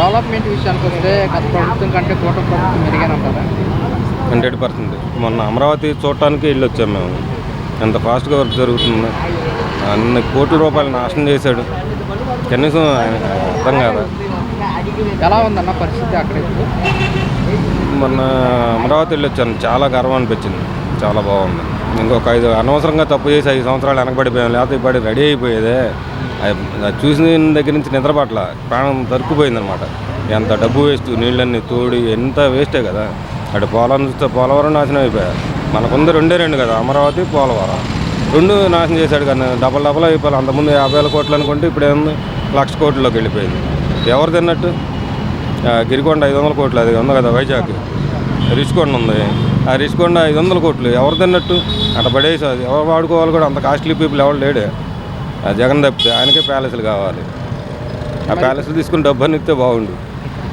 Development విషయానికి వస్తే గత ప్రభుత్వం కంటే కూటమి ప్రభుత్వం మెరుగేనంటారా? 100%. మొన్న అమరావతి చూడటానికి వెళ్ళొచ్చాము మేము. ఎంత ఫాస్ట్గా వర్క్ జరుగుతుంది. అన్ని కోట్ల రూపాయలు నాశనం చేశాడు. కనీసం అర్థం కాదా? ఎలా ఉందన్న పరిస్థితి అక్కడ ఇప్పుడు? మొన్న అమరావతి వెళ్ళొచ్చాను, చాలా గర్వం అనిపించింది. చాలా బాగుంది. ఇంకొక 5 అనవసరంగా తప్పు చేసి 5 సంవత్సరాలు వెనకబడిపోయాం. లేకపోతే ఇప్పటి రెడీ అయిపోయేదే. చూసిన దగ్గర నుంచి నిద్రపట్ల ప్రాణం తరుక్కుపోయిందనమాట. ఎంత డబ్బు వేస్ట్, నీళ్ళన్నీ తోడి ఎంత వేస్టే కదా. అటు పోలవరం చూస్తే పోలవరం నాశనం అయిపోయాయి. మనకుంది 2 కదా, అమరావతి పోలవరం. 2 నాశనం చేశాడు కానీ డబల్ అయిపోయాలి. అంతకుముందు 50,000 కోట్లు అనుకుంటే ఇప్పుడు ఏముంది 1,00,000 కోట్లలోకి వెళ్ళిపోయింది. ఎవరు తిన్నట్టు? గిరికొండ 500 కోట్లు, అది ఉంది కదా వైజాగ్. రిషికొండ ఉంది, ఆ రిషికొండ 500 కోట్లు ఎవరు తిన్నట్టు? అట్లా పడేసి అది ఎవరు వాడుకోవాలి కూడా. అంత కాస్ట్లీ పీపుల్ ఎవరు లేడే. జగన్ తప్పితే ఆయనకే ప్యాలెస్లు కావాలి. ఆ ప్యాలెస్లు తీసుకుని డబ్బు అని ఇస్తే బాగుండు.